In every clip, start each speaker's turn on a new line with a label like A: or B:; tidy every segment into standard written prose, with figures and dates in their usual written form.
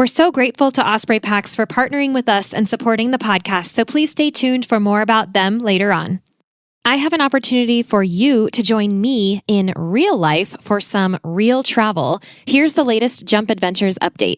A: We're so grateful to Osprey Packs for partnering with us and supporting the podcast, so please stay tuned for more about them later on. I have an opportunity for you to join me in real life for some real travel. Here's the latest Jump Adventures update.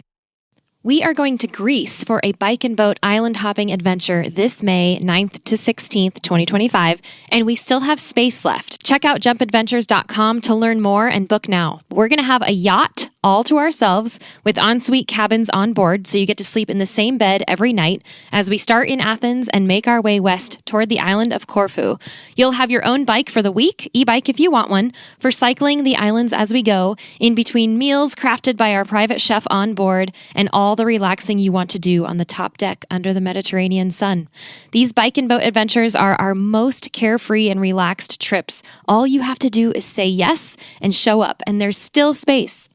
A: We are going to Greece for a bike and boat island hopping adventure this May 9th to 16th, 2025, and we still have space left. Check out jumpadventures.com to learn more and book now. We're going to have a yacht all to ourselves with ensuite cabins on board, so you get to sleep in the same bed every night as we start in Athens and make our way west toward the island of Corfu. You'll have your own bike for the week, e-bike if you want one, for cycling the islands as we go, in between meals crafted by our private chef on board, and all the relaxing you want to do on the top deck under the Mediterranean sun. These bike and boat adventures are our most carefree and relaxed trips. All you have to do is say yes and show up, and there's still space.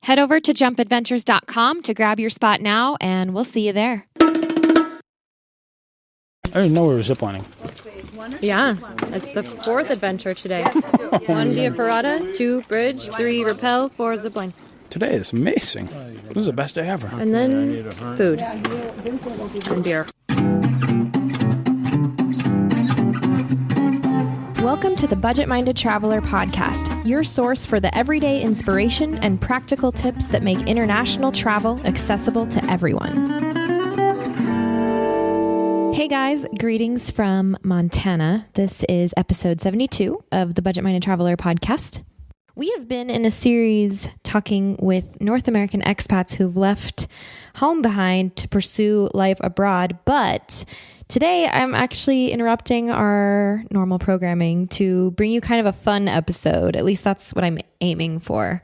A: Head over to jumpadventures.com to grab your spot now, and we'll see you there.
B: I didn't know we were ziplining.
C: Yeah, it's the fourth adventure today. 1 via Ferrata, 2 bridge, 3 rappel, 4 zipline.
B: Today is amazing. This is the best day ever.
C: And then food and beer.
D: Welcome to the Budget Minded Traveler podcast, your source for the everyday inspiration and practical tips that make international travel accessible to everyone. Hey guys, greetings from Montana. This is episode 72 of the Budget Minded Traveler podcast. We have been in a series talking with North American expats who've left home behind to pursue life abroad, but today I'm actually interrupting our normal programming to bring you kind of a fun episode, at least that's what I'm aiming for,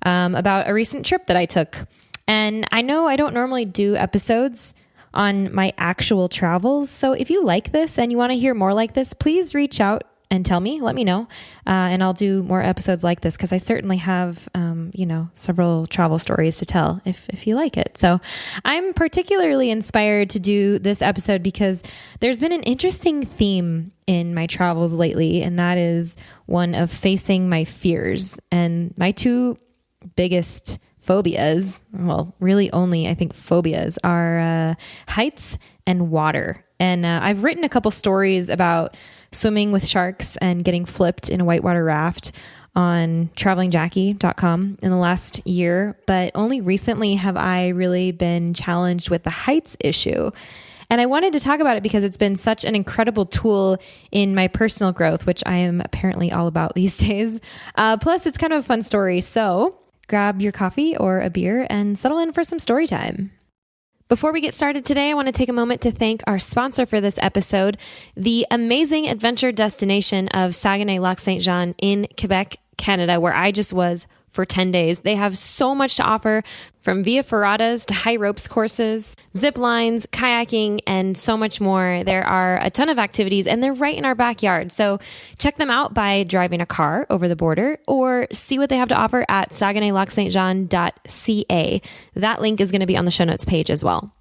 D: about a recent trip that I took. And I know I don't normally do episodes on my actual travels, so if you like this and you want to hear more like this, please reach out and tell me, let me know, and I'll do more episodes like this because I certainly have, several travel stories to tell if you like it. So I'm particularly inspired to do this episode because there's been an interesting theme in my travels lately, and that is one of facing my fears. And my two biggest phobias, well, really only I think phobias, are heights and water. And I've written a couple stories about swimming with sharks and getting flipped in a whitewater raft on travelingjackie.com in the last year, but only recently have I really been challenged with the heights issue. And I wanted to talk about it because it's been such an incredible tool in my personal growth, which I am apparently all about these days. Plus, it's kind of a fun story. So grab your coffee or a beer and settle in for some story time. Before we get started today, I want to take a moment to thank our sponsor for this episode, the amazing adventure destination of Saguenay-Lac-Saint-Jean in Quebec, Canada, where I just was for 10 days. They have so much to offer, from via ferratas to high ropes courses, zip lines, kayaking, and so much more. There are a ton of activities, and they're right in our backyard. So check them out by driving a car over the border or see what they have to offer at saguenay-lac-saint-jean.ca. That link is going to be on the show notes page as well.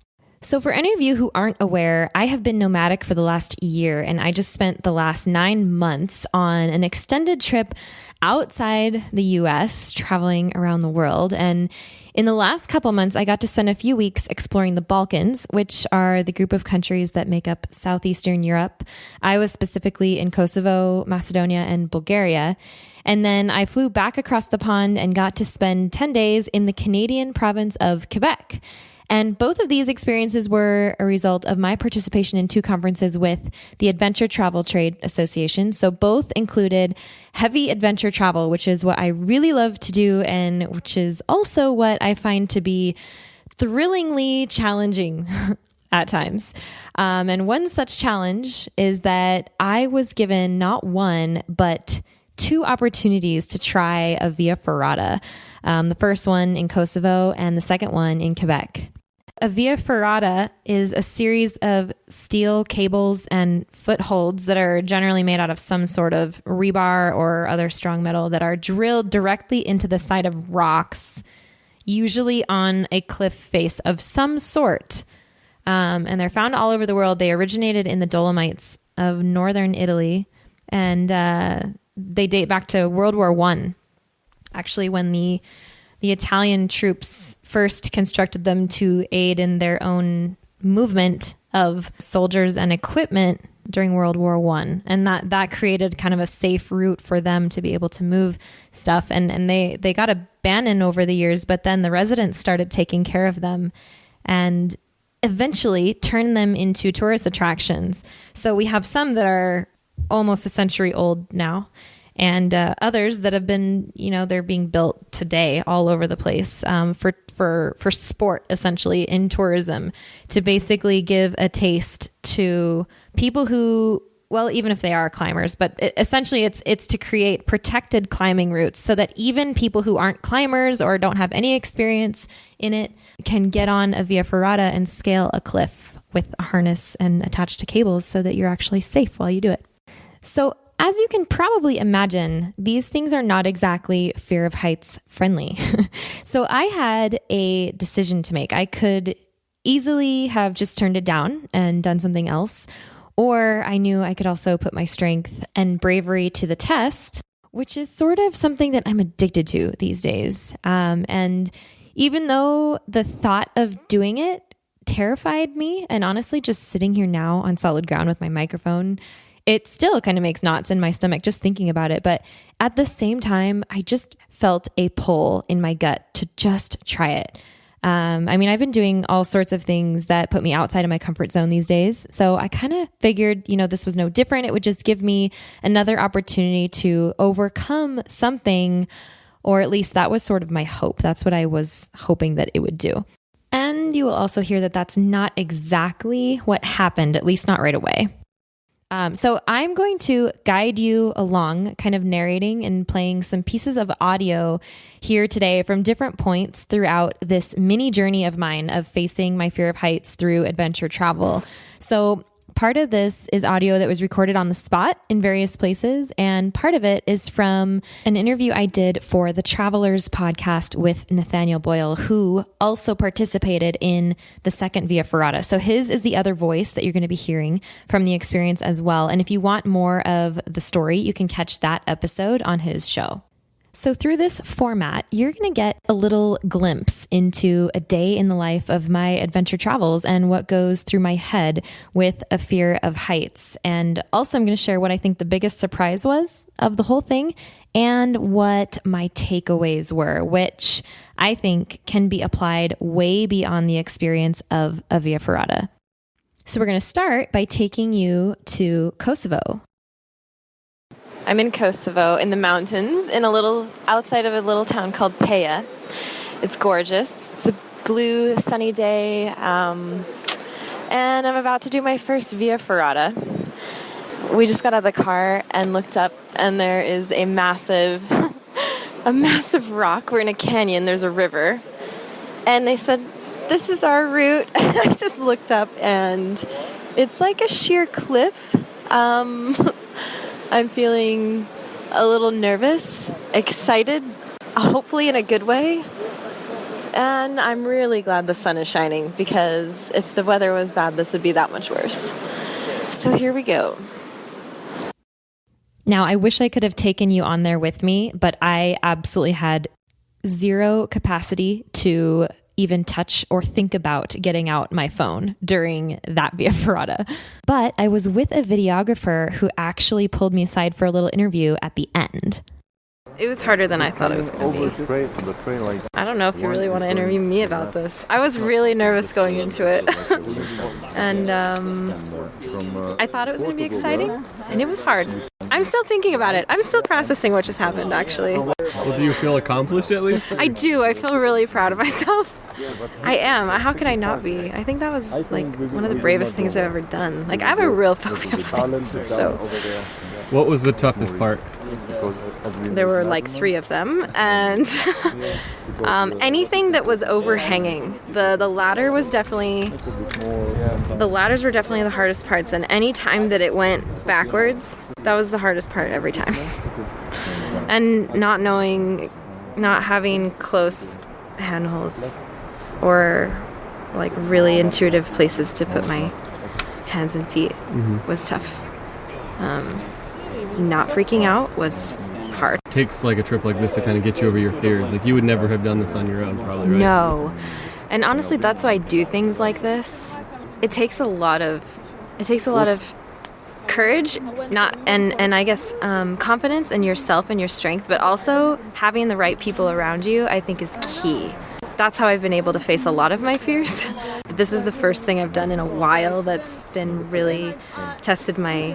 D: So for any of you who aren't aware, I have been nomadic for the last year, and I just spent the last 9 months on an extended trip outside the US, traveling around the world. And in the last couple months, I got to spend a few weeks exploring the Balkans, which are the group of countries that make up Southeastern Europe. I was specifically in Kosovo, Macedonia, and Bulgaria. And then I flew back across the pond and got to spend 10 days in the Canadian province of Quebec. And both of these experiences were a result of my participation in 2 conferences with the Adventure Travel Trade Association. So both included heavy adventure travel, which is what I really love to do, and which is also what I find to be thrillingly challenging at times. And one such challenge is that I was given not one, but 2 opportunities to try a via ferrata. The first one in Kosovo and the second one in Quebec. A via ferrata is a series of steel cables and footholds that are generally made out of some sort of rebar or other strong metal that are drilled directly into the side of rocks, usually on a cliff face of some sort. And they're found all over the world. They originated in the Dolomites of northern Italy, and they date back to World War I, actually, when the the Italian troops first constructed them to aid in their own movement of soldiers and equipment during World War I. And that created kind of a safe route for them to be able to move stuff. And they got abandoned over the years, but then the residents started taking care of them and eventually turned them into tourist attractions. So we have some that are almost a century old now, and others that have been, they're being built today all over the place for sport, essentially, in tourism, to basically give a taste to people who, well, even if they are climbers, but essentially it's to create protected climbing routes so that even people who aren't climbers or don't have any experience in it can get on a Via Ferrata and scale a cliff with a harness and attached to cables so that you're actually safe while you do it. So as you can probably imagine, these things are not exactly fear of heights friendly. So I had a decision to make. I could easily have just turned it down and done something else, or I knew I could also put my strength and bravery to the test, which is sort of something that I'm addicted to these days. And even though the thought of doing it terrified me, and honestly, just sitting here now on solid ground with my microphone, it still kind of makes knots in my stomach just thinking about it. But at the same time, I just felt a pull in my gut to just try it. I've been doing all sorts of things that put me outside of my comfort zone these days. So I kind of figured, this was no different. It would just give me another opportunity to overcome something, or at least that was sort of my hope. That's what I was hoping that it would do. And you will also hear that that's not exactly what happened, at least not right away. So I'm going to guide you along, kind of narrating and playing some pieces of audio here today from different points throughout this mini journey of mine of facing my fear of heights through adventure travel. So part of this is audio that was recorded on the spot in various places, and part of it is from an interview I did for the Travelers podcast with Nathaniel Boyle, who also participated in the second Via Ferrata. So his is the other voice that you're going to be hearing from the experience as well. And if you want more of the story, you can catch that episode on his show. So through this format, you're going to get a little glimpse into a day in the life of my adventure travels and what goes through my head with a fear of heights. And also I'm going to share what I think the biggest surprise was of the whole thing and what my takeaways were, which I think can be applied way beyond the experience of a Via Ferrata. So we're going to start by taking you to Kosovo. I'm in Kosovo in the mountains outside of a little town called Peja. It's gorgeous. It's a blue, sunny day. And I'm about to do my first Via Ferrata. We just got out of the car and looked up, and there is a massive rock. We're in a canyon. There's a river. And they said, "This is our route." And I just looked up, and it's like a sheer cliff. I'm feeling a little nervous, excited, hopefully in a good way. And I'm really glad the sun is shining, because if the weather was bad, this would be that much worse. So here we go. Now, I wish I could have taken you on there with me, but I absolutely had zero capacity to even touch or think about getting out my phone during that Via Ferrata. But I was with a videographer who actually pulled me aside for a little interview at the end. It was harder than I thought it was going to be. I don't know if you really want to interview me about this. I was really nervous going into it. And I thought it was going to be exciting, and it was hard. I'm still thinking about it. I'm still processing what just happened, actually.
E: Well, do you feel accomplished at least?
D: I do. I feel really proud of myself. I am. How could I not be? I think that was one of the bravest things I've ever done. I have a real phobia of heights. So.
E: What was the toughest part?
D: There were 3 of them, and anything that was overhanging. The ladders were definitely the hardest parts, and any time that it went backwards, that was the hardest part every time. And not having close handholds or really intuitive places to put my hands and feet was tough. Not freaking out was
C: hard.
E: It takes like a trip like this to kind of get you over your fears. Like you would never have done this on your own, probably, right?
C: No. And honestly, that's why I do things like this. It takes a lot of courage, and I guess confidence in yourself and your strength, but also having the right people around you, I think, is key. That's how I've been able to face a lot of my fears. This is the first thing I've done in a while that's been really tested my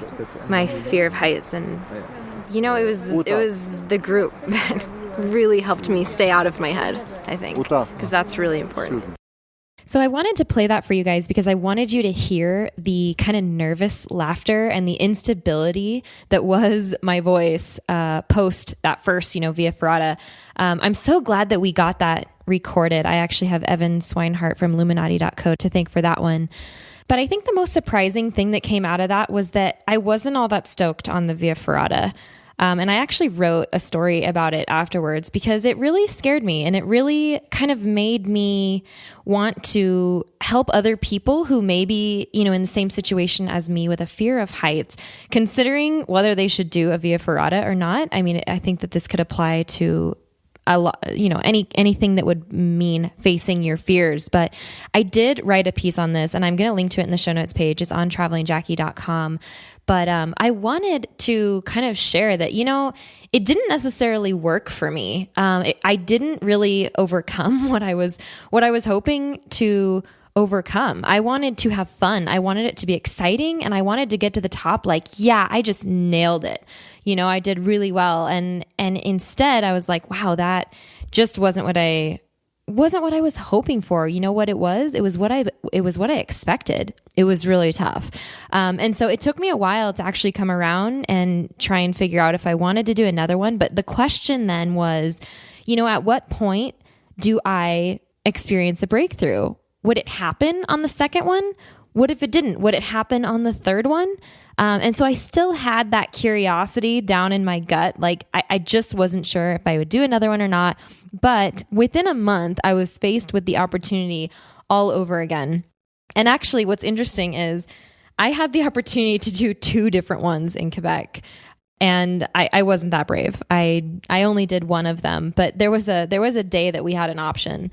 C: fear of heights, and it was the group that really helped me stay out of my head, I think, because that's really important.
D: So I wanted to play that for you guys because I wanted you to hear the kind of nervous laughter and the instability that was my voice post that first, Via Ferrata. I'm so glad that we got that recorded. I actually have Evan Swinehart from Luminati.co to thank for that one. But I think the most surprising thing that came out of that was that I wasn't all that stoked on the Via Ferrata. And I actually wrote a story about it afterwards because it really scared me and it really kind of made me want to help other people who may be, in the same situation as me with a fear of heights, considering whether they should do a Via Ferrata or not. I mean, I think that this could apply to a lot, anything that would mean facing your fears. But I did write a piece on this and I'm going to link to it in the show notes page. It's on travelingjackie.com. But I wanted to kind of share that, it didn't necessarily work for me. I didn't really overcome what I was hoping to overcome. I wanted to have fun. I wanted it to be exciting and I wanted to get to the top I just nailed it. I did really well. And instead I was like, wow, that just wasn't what I was hoping for. You know what it was? It was what I expected. It was really tough. And so it took me a while to actually come around and try and figure out if I wanted to do another one. But the question then was, at what point do I experience a breakthrough? Would it happen on the second one? What if it didn't? Would it happen on the third one? And so I still had that curiosity down in my gut. I just wasn't sure if I would do another one or not. But within a month, I was faced with the opportunity all over again. And actually, what's interesting is I had the opportunity to do 2 different ones in Quebec. And I wasn't that brave. I only did one of them. But there was a day that we had an option.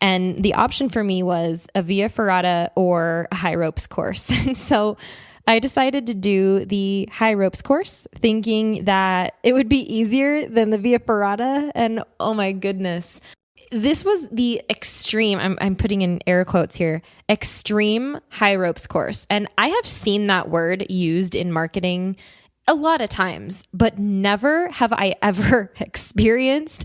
D: And the option for me was a Via Ferrata or a high ropes course. And so I decided to do the high ropes course, thinking that it would be easier than the Via Ferrata. And oh my goodness, this was the extreme, I'm putting in air quotes here, extreme high ropes course. And I have seen that word used in marketing a lot of times, but never have I ever experienced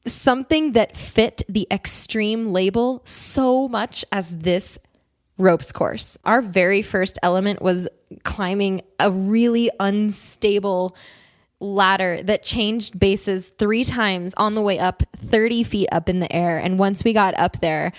D: something that fit the extreme label so much as this ropes course. Our very first element was climbing a really unstable ladder that changed bases 3 times on the way up 30 feet up in the air. And once we got up there,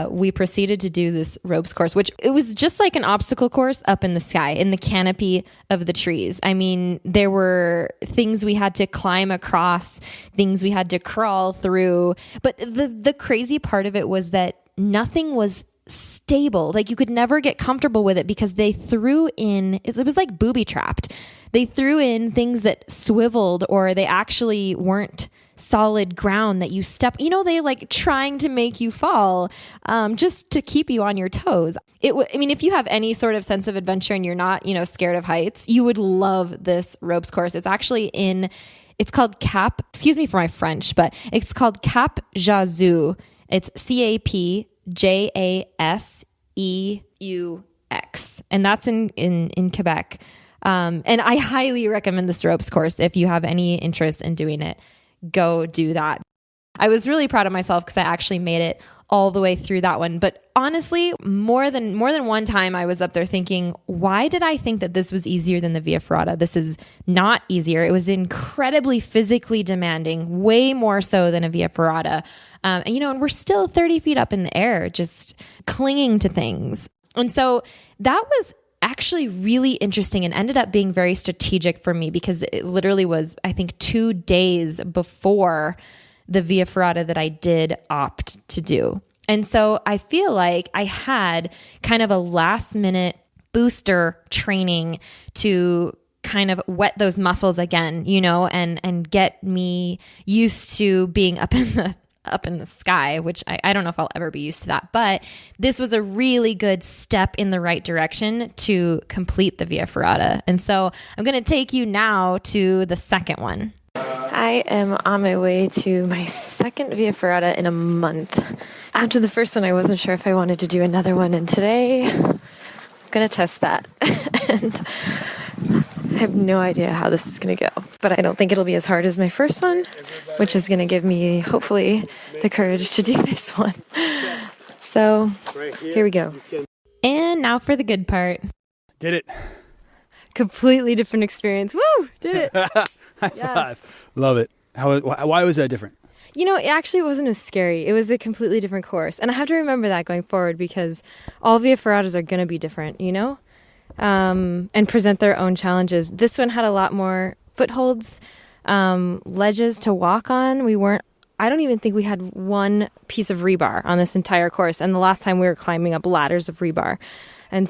D: we proceeded to do this ropes course, which it was just like an obstacle course up in the sky, in the canopy of the trees. I mean, there were things we had to climb across, things we had to crawl through. But the crazy part of it was that nothing was stable. Like you could never get comfortable with it because they threw in, it was like booby trapped. They threw in things that swiveled or they actually weren't solid ground that you step, they like trying to make you fall just to keep you on your toes. If you have any sort of sense of adventure and you're not, scared of heights, you would love this ropes course. It's actually it's called Cap, excuse me for my French, but it's called Cap Jazou. It's CAPJASEUX. And that's in Quebec. And I highly recommend this ropes course. If you have any interest in doing it, go do that. I was really proud of myself because I actually made it all the way through that one. But honestly, more than one time I was up there thinking, why did I think that this was easier than the Via Ferrata? This is not easier. It was incredibly physically demanding, way more so than a Via Ferrata. And we're still 30 feet up in the air, just clinging to things. And so that was actually really interesting and ended up being very strategic for me because it literally was, I think, 2 days before the Via Ferrata that I did opt to do. And so I feel like I had kind of a last minute booster training to kind of whet those muscles again, and get me used to being up in the sky, which I don't know if I'll ever be used to that. But this was a really good step in the right direction to complete the Via Ferrata. And so I'm going to take you now to the second one.
C: I am on my way to my second Via Ferrata in a month. After the first one, I wasn't sure if I wanted to do another one, and today I'm going to test that. And I have no idea how this is going to go, but I don't think it'll be as hard as my first one, which is going to give me, hopefully, the courage to do this one. So here we go.
D: And now for the good part.
B: Did it.
C: Completely different experience. Woo! Did it.
B: High five. Love it. Why was that different?
C: It actually wasn't as scary. It was a completely different course. And I have to remember that going forward, because all Via Ferratas are going to be different, and present their own challenges. This one had a lot more footholds, ledges to walk on. I don't even think we had one piece of rebar on this entire course. And the last time we were climbing up ladders of rebar. And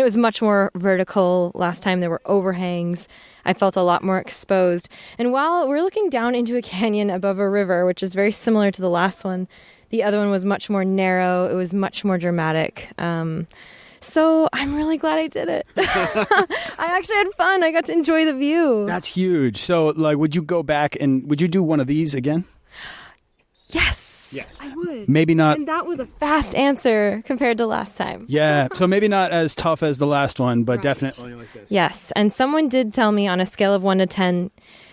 C: it was much more vertical. Last time there were overhangs. I felt a lot more exposed. And while we're looking down into a canyon above a river, which is very similar to the last one, the other one was much more narrow. It was much more dramatic. So I'm really glad I did it. I actually had fun. I got to enjoy the view.
B: That's huge. So, would you go back and would you do one of these again?
C: Yes, I would.
B: Maybe not.
C: And that was a fast answer compared to last time.
B: Yeah. So maybe not as tough as the last one, but
C: Right.
B: definitely like this.
C: Yes. And someone did tell me on a scale of 1 to 10,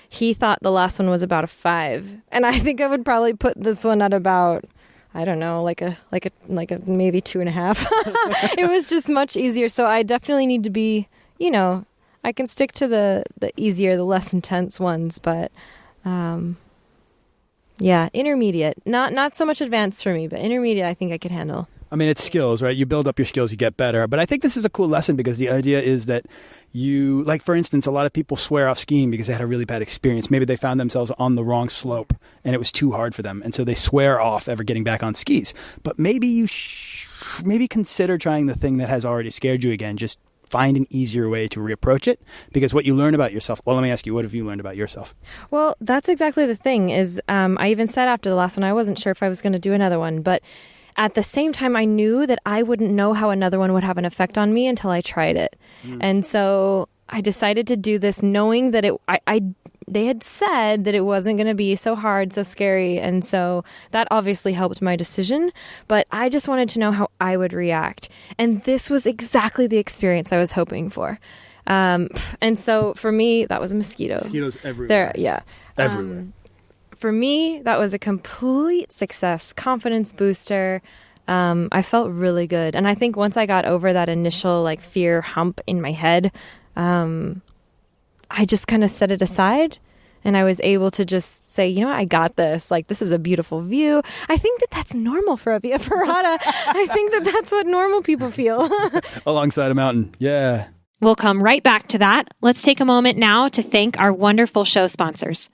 C: he thought the last one was about a 5. And I think I would probably put this one at about, I don't know, like a maybe 2.5. It was just much easier. So I definitely need to be, I can stick to the easier, the less intense ones, but yeah, intermediate. Not so much advanced for me, but intermediate I think I could handle.
B: I mean, it's skills, right? You build up your skills, you get better. But I think this is a cool lesson, because the idea is that you, for instance, a lot of people swear off skiing because they had a really bad experience. Maybe they found themselves on the wrong slope and it was too hard for them. And so they swear off ever getting back on skis. But maybe you maybe consider trying the thing that has already scared you again. Just find an easier way to reapproach it, because what you learn about yourself, well, let me ask you, what have you learned about yourself?
C: Well, that's exactly the thing is, I even said after the last one, I wasn't sure if I was going to do another one, but at the same time, I knew that I wouldn't know how another one would have an effect on me until I tried it. And so I decided to do this knowing that they had said that it wasn't going to be so hard, so scary. And so that obviously helped my decision. But I just wanted to know how I would react. And this was exactly the experience I was hoping for. And so for me, that was a mosquito.
B: Mosquitoes everywhere.
C: Yeah.
B: Everywhere.
C: For me, that was a complete success, confidence booster. I felt really good. And I think once I got over that initial fear hump in my head, I just kind of set it aside, and I was able to just say, I got this. This is a beautiful view. I think that that's normal for a Via Ferrata. I think that that's what normal people feel.
B: Alongside a mountain. Yeah.
A: We'll come right back to that. Let's take a moment now to thank our wonderful show sponsors.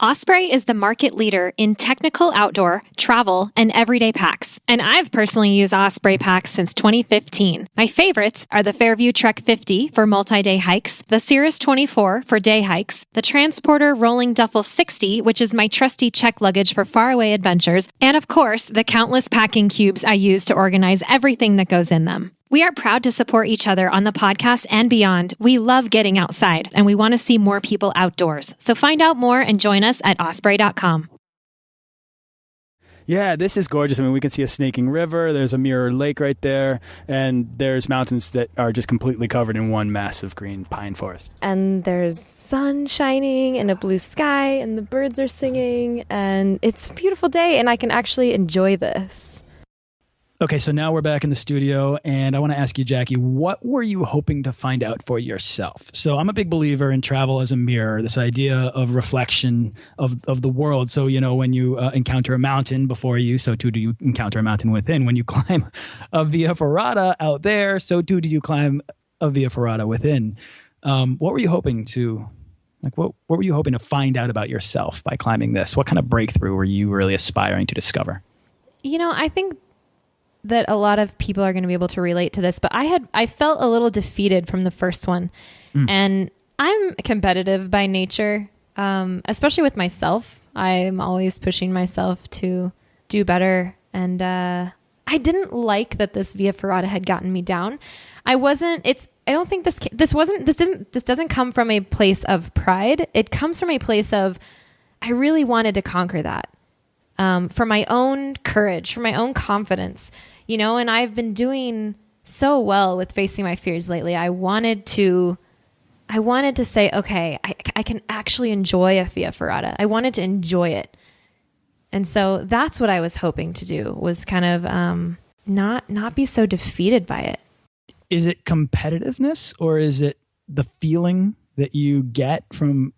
A: Osprey is the market leader in technical outdoor, travel, and everyday packs. And I've personally used Osprey packs since 2015. My favorites are the Fairview Trek 50 for multi-day hikes, the Cirrus 24 for day hikes, the Transporter Rolling Duffel 60, which is my trusty check luggage for faraway adventures, and of course, the countless packing cubes I use to organize everything that goes in them. We are proud to support each other on the podcast and beyond. We love getting outside, and we want to see more people outdoors. So find out more and join us at osprey.com.
B: Yeah, this is gorgeous. I mean, we can see a snaking river. There's a mirror lake right there. And there's mountains that are just completely covered in one massive green pine forest.
C: And there's sun shining and a blue sky, and the birds are singing. And it's a beautiful day, and I can actually enjoy this.
B: Okay, so now we're back in the studio, and I want to ask you, Jackie, what were you hoping to find out for yourself? So I'm a big believer in travel as a mirror, this idea of reflection of the world. So, when you encounter a mountain before you, so too do you encounter a mountain within. When you climb a Via Ferrata out there, so too do you climb a Via Ferrata within. What were you hoping to, what were you hoping to find out about yourself by climbing this? What kind of breakthrough were you really aspiring to discover?
D: I think that a lot of people are going to be able to relate to this, but I felt a little defeated from the first one. And I'm competitive by nature, especially with myself. I'm always pushing myself to do better. And I didn't like that this Via Ferrata had gotten me down. I don't think this doesn't come from a place of pride. It comes from a place of, I really wanted to conquer that. For my own courage, for my own confidence, and I've been doing so well with facing my fears lately. I wanted to say, okay, I can actually enjoy a Via Ferrata. I wanted to enjoy it. And so that's what I was hoping to do, was kind of not be so defeated by it.
B: Is it competitiveness, or is it the feeling that you get from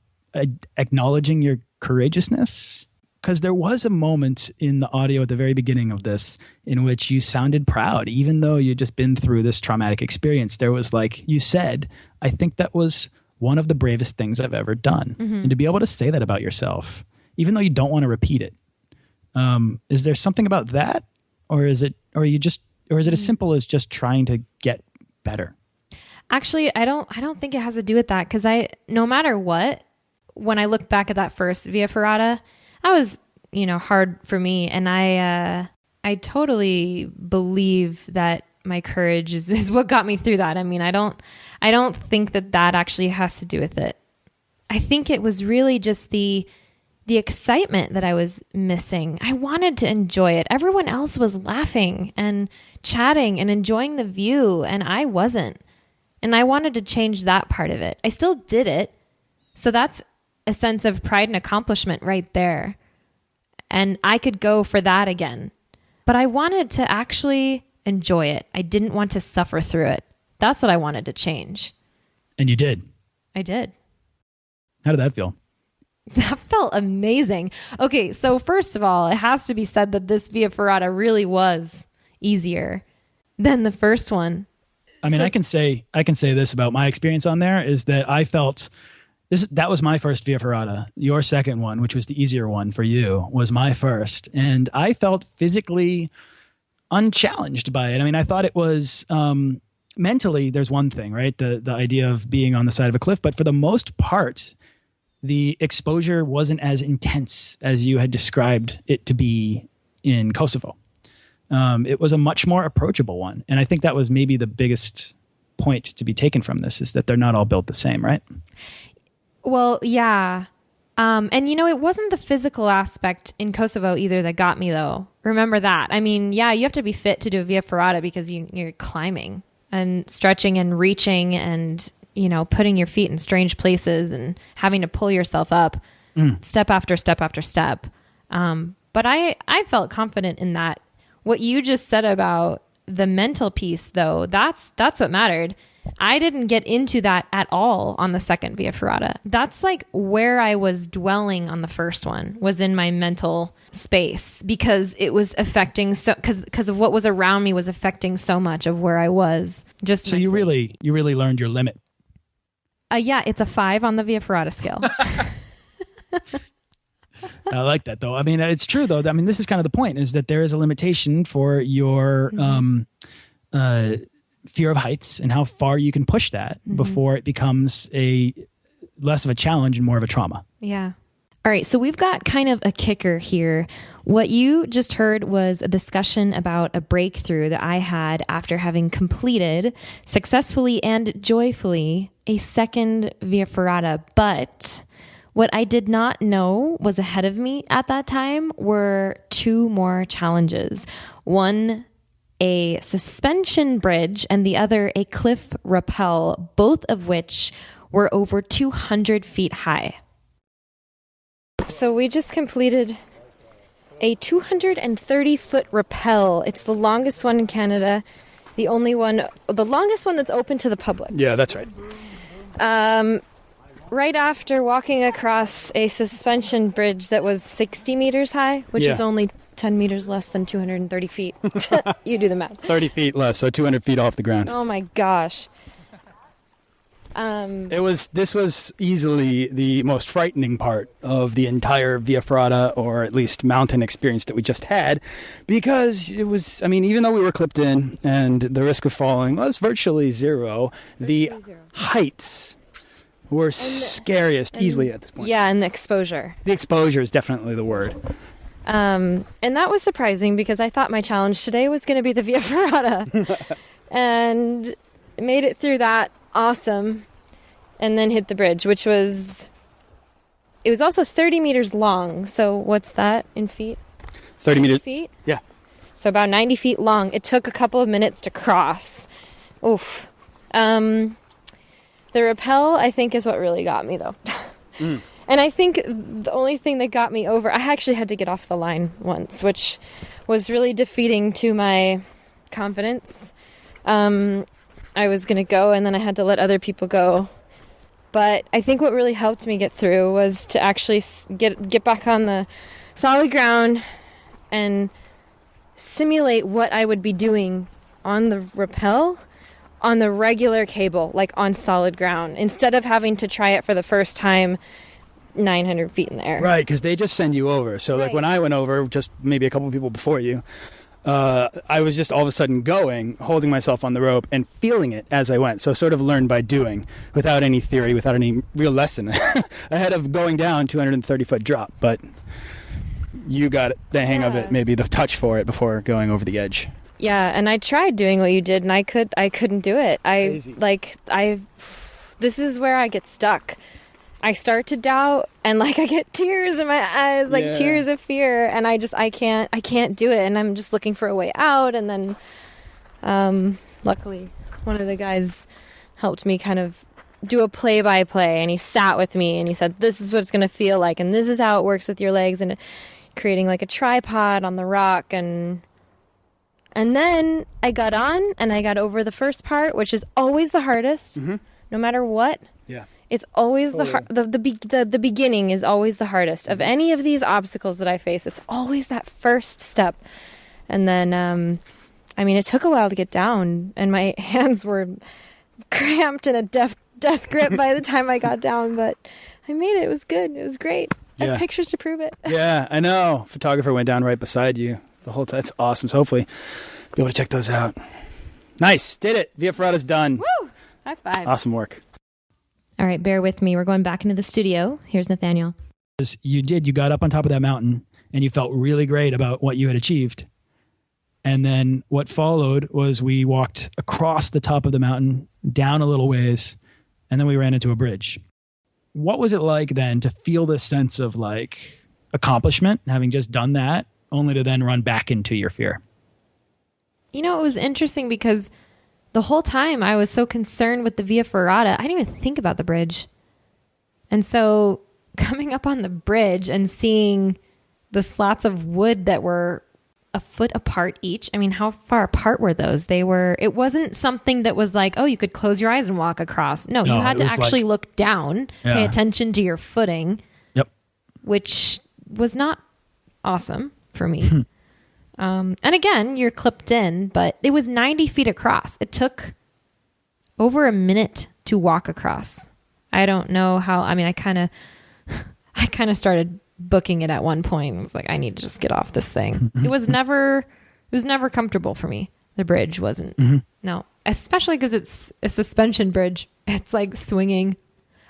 B: acknowledging your courageousness? Because there was a moment in the audio at the very beginning of this in which you sounded proud, even though you'd just been through this traumatic experience. There was, like you said, I think that was one of the bravest things I've ever done. Mm-hmm. And to be able to say that about yourself, even though you don't want to repeat it, is there something about that, or is it as simple as just trying to get better?
D: Actually, I don't think it has to do with that, because no matter what, when I look back at that first Via Ferrata, that was, hard for me. And I totally believe that my courage is what got me through that. I mean, I don't think that actually has to do with it. I think it was really just the excitement that I was missing. I wanted to enjoy it. Everyone else was laughing and chatting and enjoying the view, and I wasn't. And I wanted to change that part of it. I still did it. So that's a sense of pride and accomplishment right there. And I could go for that again. But I wanted to actually enjoy it. I didn't want to suffer through it. That's what I wanted to change.
B: And you did.
D: I did.
B: How did that feel?
D: That felt amazing. Okay, so first of all, it has to be said that this Via Ferrata really was easier than the first one.
B: I mean, I can say this about my experience on there, is that I felt that was my first Via Ferrata. Your second one, which was the easier one for you, was my first. And I felt physically unchallenged by it. I mean, I thought it was mentally, there's one thing, right? The idea of being on the side of a cliff. But for the most part, the exposure wasn't as intense as you had described it to be in Kosovo. It was a much more approachable one. And I think that was maybe the biggest point to be taken from this, is that they're not all built the same, right?
D: Well, yeah. And it wasn't the physical aspect in Kosovo either that got me, though. Remember that. I mean, yeah, you have to be fit to do a Via Ferrata because you're climbing and stretching and reaching and, putting your feet in strange places and having to pull yourself up step after step after step. But I felt confident in that. What you just said about the mental piece, though, that's what mattered. I didn't get into that at all on the second Via Ferrata. That's like where I was dwelling on the first one, was in my mental space, because it was affecting because of what was around me was affecting so much of where I was. Just
B: so
D: mentally.
B: you really learned your limit.
D: Yeah, it's a 5 on the Via Ferrata scale.
B: I like that, though. I mean, it's true, though. I mean, this is kind of the point, is that there is a limitation for your fear of heights and how far you can push that before it becomes less of a challenge and more of a trauma.
D: Yeah. All right. So we've got kind of a kicker here. What you just heard was a discussion about a breakthrough that I had after having completed successfully and joyfully a second Via Ferrata. But what I did not know was ahead of me at that time were 2 more challenges. One, a suspension bridge, and the other a cliff rappel, both of which were over 200 feet high. So we just completed a 230-foot rappel. It's the longest one in Canada, the longest one that's open to the public.
B: Yeah, that's right.
D: Right after walking across a suspension bridge that was 60 meters high, which is only 10 meters less than 230 feet. You do the math.
B: 30 feet less, so 200 feet off the ground.
D: Oh my gosh.
B: This was easily the most frightening part of the entire Via Ferrata, or at least mountain experience that we just had, because it was, I mean, even though we were clipped in and the risk of falling was virtually zero, the heights were scariest easily at this point.
C: Yeah, and the exposure.
B: The exposure is definitely the word.
C: And that was surprising because I thought my challenge today was going to be the Via Ferrata. And made it through that. Awesome. And then hit the bridge, which was... It was also 30 meters long. So what's that in feet?
B: 30 meters.
C: Feet?
B: Yeah.
C: So about 90 feet long. It took a couple of minutes to cross. Oof. The rappel, I think, is what really got me, though. And I think the only thing that got me over... I actually had to get off the line once, which was really defeating to my confidence. I was going to go, and then I had to let other people go. But I think what really helped me get through was to actually get back on the solid ground and simulate what I would be doing on the rappel on the regular cable, like on solid ground, instead of having to try it for the first time 900 feet in the air.
B: Right, because they just send you over. So like when I went over, just maybe a couple of people before you, I was just all of a sudden holding myself on the rope and feeling it as I went. So sort of learned by doing, without any theory, without any real lesson, ahead of going down 230-foot drop. But you got the hang of it, maybe the touch for it before going over the edge.
C: Yeah, and I tried doing what you did, and I couldn't do it. This is where I get stuck. I start to doubt, and I get tears in my eyes, tears of fear, and I can't do it, and I'm just looking for a way out. And then, luckily, one of the guys helped me kind of do a play-by-play, and he sat with me, and he said, "This is what it's going to feel like, and this is how it works with your legs," and creating a tripod on the rock, and then I got on, and I got over the first part, which is always the hardest, no matter what. Yeah. It's always the beginning is always the hardest of any of these obstacles that I face. It's always that first step. And then, it took a while to get down, and my hands were cramped in a death grip by the time I got down, but I made it. It was good. It was great. I have pictures to prove it.
B: Yeah, I know. Photographer went down right beside you the whole time. That's awesome. So hopefully be able to check those out. Nice. Did it. Via Ferrata's done.
C: Woo! High five.
B: Awesome work.
D: All right, bear with me. We're going back into the studio. Here's Nathaniel.
B: You got up on top of that mountain and you felt really great about what you had achieved. And then what followed was we walked across the top of the mountain, down a little ways, and then we ran into a bridge. What was it like then to feel this sense of accomplishment, having just done that, only to then run back into your fear?
D: It was interesting because the whole time I was so concerned with the Via Ferrata, I didn't even think about the bridge. And so coming up on the bridge and seeing the slats of wood that were a foot apart each. I mean, how far apart were those? It wasn't something that was you could close your eyes and walk across. No, you had to actually look down, pay attention to your footing.
B: Yep.
D: Which was not awesome for me. And again, you're clipped in, but it was 90 feet across. It took over a minute to walk across. I don't know how, I kind of started booking it at one point. I was like, I need to just get off this thing. It was never comfortable for me. The bridge wasn't. No, especially because it's a suspension bridge. It's swinging.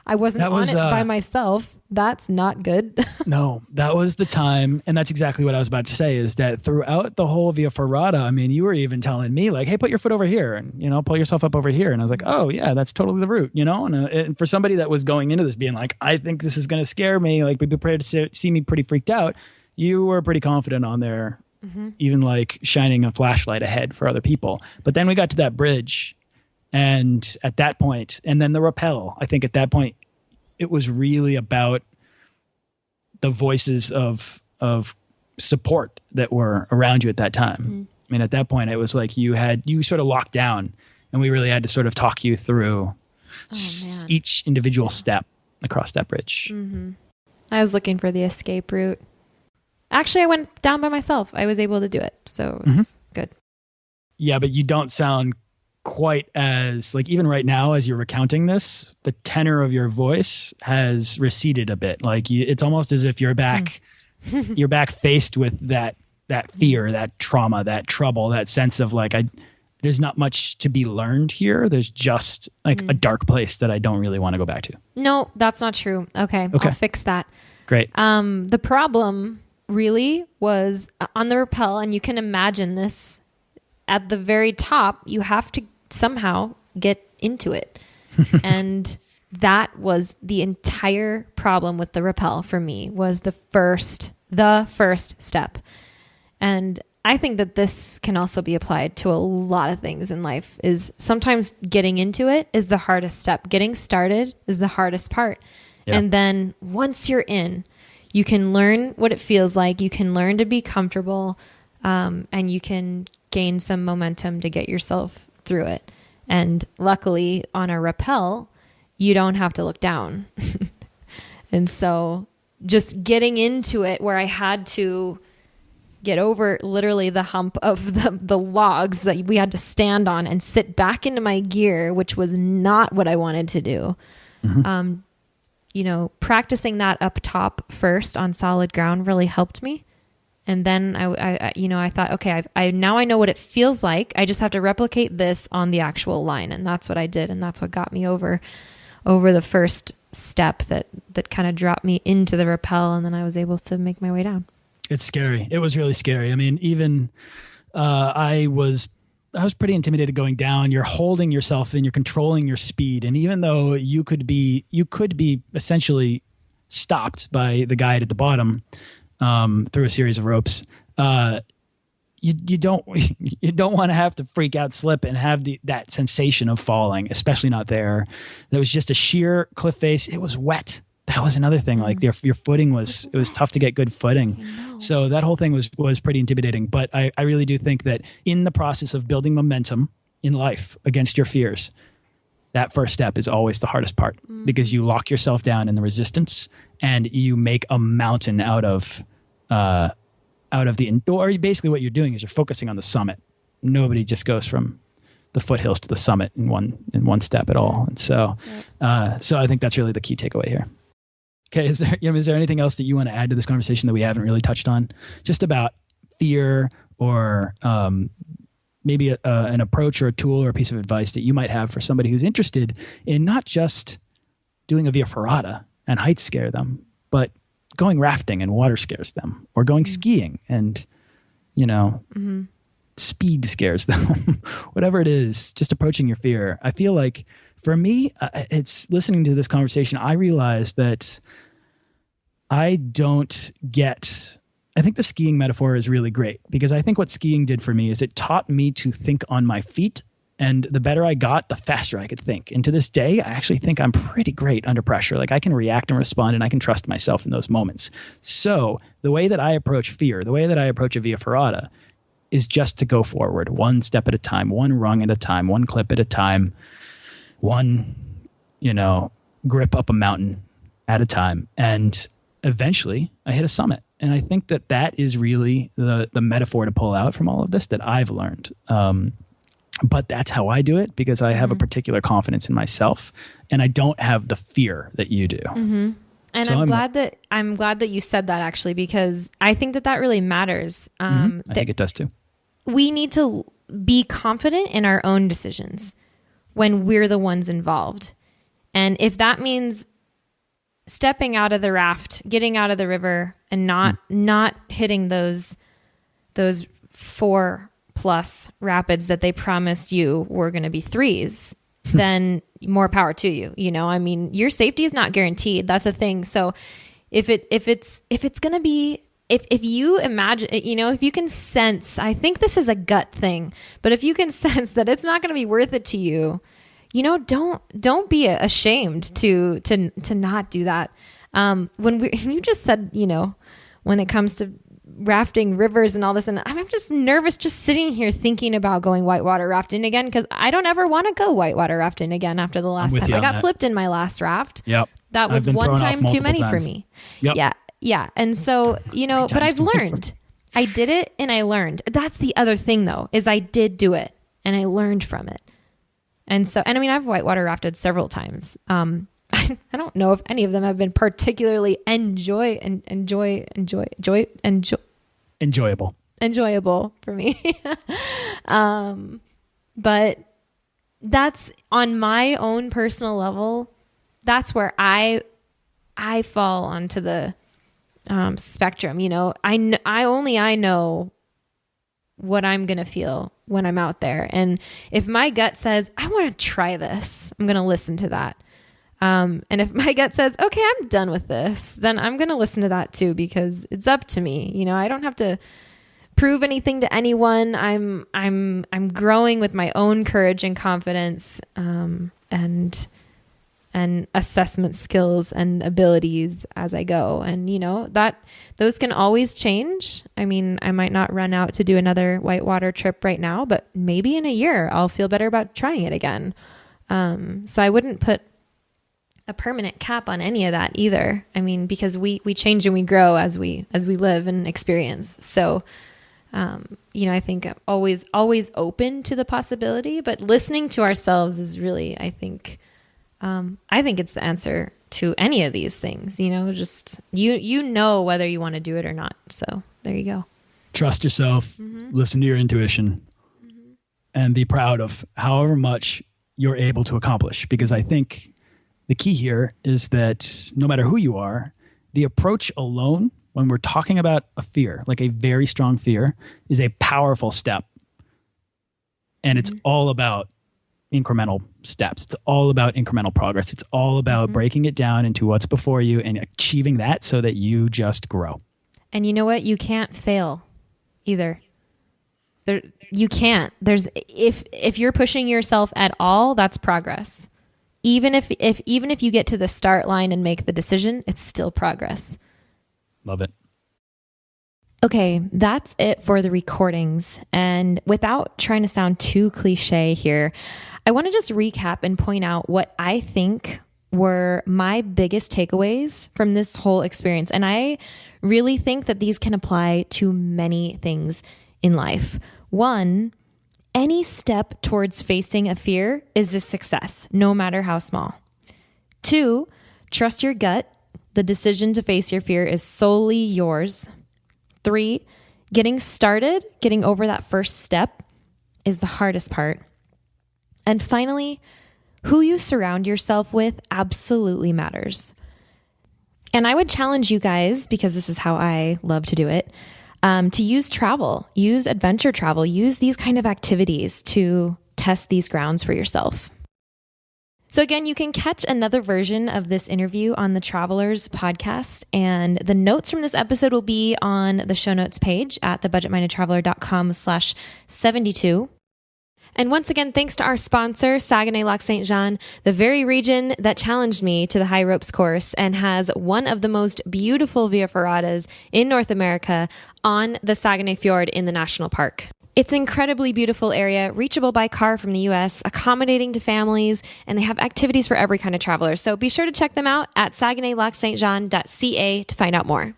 D: I wasn't on it by myself. That's not good.
B: No, that was the time. And that's exactly what I was about to say, is that throughout the whole Via Ferrata, you were even telling me hey, put your foot over here and, pull yourself up over here. And I was like, oh yeah, that's totally the route, and for somebody that was going into this being I think this is going to scare me, be prepared to see me pretty freaked out. You were pretty confident on there, even shining a flashlight ahead for other people. But then we got to that bridge, and at that point, and then the rappel, I think at that point, it was really about the voices of support that were around you at that time. At that point, it was you sort of locked down, and we really had to sort of talk you through each individual step across that bridge.
D: I was looking for the escape route. Actually, I went down by myself. I was able to do it, so it was good.
B: Yeah, but you don't sound quite as even right now as you're recounting this, the tenor of your voice has receded a bit. It's almost as if you're back you're back faced with that fear, that trauma, that trouble, that sense of there's not much to be learned here. There's just like a dark place that I don't really want to go back to.
D: No, that's not true. Okay. I'll fix that.
B: Great.
D: The problem really was on the rappel, and you can imagine this at the very top, you have to somehow get into it. And that was the entire problem with the rappel for me, was the first step. And I think that this can also be applied to a lot of things in life. Is sometimes getting into it is the hardest step. Getting started is the hardest part. Yeah. And then once you're in, you can learn what it feels like. You can learn to be comfortable, and you can gain some momentum to get yourself through it. And luckily on a rappel, you don't have to look down. And so just getting into it, where I had to get over literally the hump of the logs that we had to stand on and sit back into my gear, which was not what I wanted to do. Practicing that up top first on solid ground really helped me. And then I thought, okay, I now I know what it feels like. I just have to replicate this on the actual line. And that's what I did. And that's what got me over the first step that kind of dropped me into the rappel. And then I was able to make my way down.
B: It's scary. It was really scary. I mean, even I was pretty intimidated going down. You're holding yourself and you're controlling your speed. And even though you could be essentially stopped by the guide at the bottom through a series of ropes, you don't want to have to freak out, slip, and have that sensation of falling, especially not there. There was just a sheer cliff face. It was wet. That was another thing. Like your footing it was tough to get good footing. So that whole thing was pretty intimidating. But I really do think that in the process of building momentum in life against your fears, that first step is always the hardest part, because you lock yourself down in the resistance and you make a mountain out of or basically what you're doing is you're focusing on the summit. Nobody just goes from the foothills to the summit in one step at all. And so I think that's really the key takeaway here. Okay, is there anything else that you want to add to this conversation that we haven't really touched on, just about fear, or maybe an approach or a tool or a piece of advice that you might have for somebody who's interested in not just doing a via ferrata and heights scare them, but going rafting and water scares them, or going skiing and speed scares them, whatever it is, just approaching your fear. I feel like for me, it's listening to this conversation, I realized that I think the skiing metaphor is really great, because I think what skiing did for me is it taught me to think on my feet. And the better I got, the faster I could think. And to this day, I actually think I'm pretty great under pressure. Like I can react and respond, and I can trust myself in those moments. So the way that I approach fear, the way that I approach a via ferrata, is just to go forward one step at a time, one rung at a time, one clip at a time, one, grip up a mountain at a time. And eventually I hit a summit. And I think that is really the metaphor to pull out from all of this that I've learned. But that's how I do it, because I have a particular confidence in myself, and I don't have the fear that you do.
D: Mm-hmm. And so I'm glad that you said that, actually, because I think that really matters.
B: I think it does too.
D: We need to be confident in our own decisions when we're the ones involved. And if that means stepping out of the raft, getting out of the river, and not hitting those 4+ rapids that they promised you were going to be 3s, then more power to you. Your safety is not guaranteed. That's the thing. So if it's going to be, if you imagine, if you can sense, I think this is a gut thing, but if you can sense that it's not going to be worth it to you, don't be ashamed to not do that. You just said, when it comes to rafting rivers and all this, and I'm just nervous just sitting here thinking about going whitewater rafting again, because I don't ever want to go whitewater rafting again after the last time. I got flipped in my last raft.
B: Yep.
D: That was one time too many for me. Yep. Yeah. And so, but I've learned. I did it and I learned. That's the other thing though, is I did do it and I learned from it. And so, I've whitewater rafted several times. I don't know if any of them have been particularly enjoyable
B: for me.
D: But that's on my own personal level. That's where I fall onto the spectrum. You know, I know what I'm going to feel when I'm out there. And if my gut says, I want to try this, I'm going to listen to that. And if my gut says, okay, I'm done with this, then I'm going to listen to that too, because it's up to me. You know, I don't have to prove anything to anyone. I'm growing with my own courage and confidence, and assessment skills and abilities as I go. And, you know, those can always change. I mean, I might not run out to do another whitewater trip right now, but maybe in a year I'll feel better about trying it again. So I wouldn't put a permanent cap on any of that either. I mean, because we change and we grow as we live and experience. So, you know, I think I'm always open to the possibility, but listening to ourselves is really, I think it's the answer to any of these things. You know, just you know whether you want to do it or not. So there you go.
B: Trust yourself, listen to your intuition, and be proud of however much you're able to accomplish. Because I think the key here is that no matter who you are, the approach alone, when we're talking about a fear, like a very strong fear, is a powerful step. And it's all about incremental steps. It's all about incremental progress. It's all about breaking it down into what's before you and achieving that so that you just grow.
D: And you know what? You can't fail either. You can't. If you're pushing yourself at all, that's progress. Even if you get to the start line and make the decision, it's still progress.
B: Love it.
D: Okay, that's it for the recordings. And without trying to sound too cliche here, I want to just recap and point out what I think were my biggest takeaways from this whole experience. And I really think that these can apply to many things in life. One, any step towards facing a fear is a success, no matter how small. Two, trust your gut. The decision to face your fear is solely yours. Three, getting started, getting over that first step is the hardest part. And finally, who you surround yourself with absolutely matters. And I would challenge you guys, because this is how I love to do it, to use travel, use adventure travel, use these kind of activities to test these grounds for yourself. So again, you can catch another version of this interview on the Travelers podcast, and the notes from this episode will be on the show notes page at thebudgetmindedtraveler.com/72. And once again, thanks to our sponsor, Saguenay-Lac-Saint-Jean, the very region that challenged me to the high ropes course and has one of the most beautiful via ferratas in North America on the Saguenay Fjord in the national park. It's an incredibly beautiful area, reachable by car from the U.S., accommodating to families, and they have activities for every kind of traveler. So be sure to check them out at saguenay-lac-saint-jean.ca to find out more.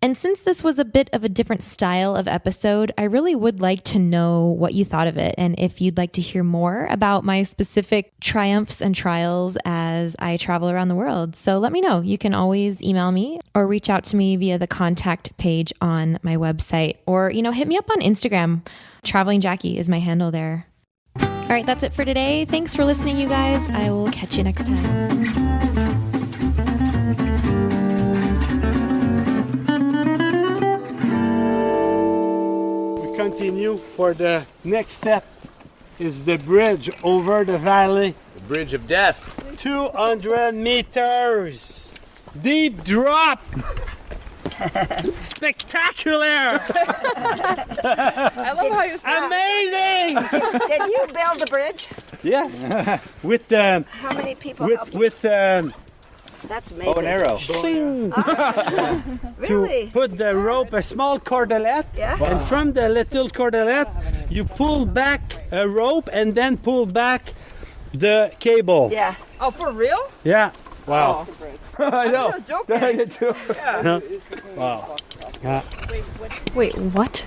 D: And since this was a bit of a different style of episode, I really would like to know what you thought of it and if you'd like to hear more about my specific triumphs and trials as I travel around the world. So let me know. You can always email me or reach out to me via the contact page on my website, or, you know, hit me up on Instagram. Traveling Jackie is my handle there. All right, that's it for today. Thanks for listening, you guys. I will catch you next time.
F: Continue for the next step is the bridge over the valley.
G: The bridge of death.
F: 200 meters. Deep drop. Spectacular.
H: I love how you say
F: Amazing.
H: Did you build the bridge?
F: Yes. With
H: How many people helped you?
F: with
H: That's amazing.
G: Bow and arrow.
H: Really?
F: to put the rope, a small cordelette,
H: Yeah.
F: and from the little cordelette, you pull back a rope and then pull back the cable.
H: Yeah.
I: Oh, for real?
F: Yeah. Wow.
G: I know.
I: I was joking.
G: I did too.
F: Wow. Yeah.
D: Wait, what?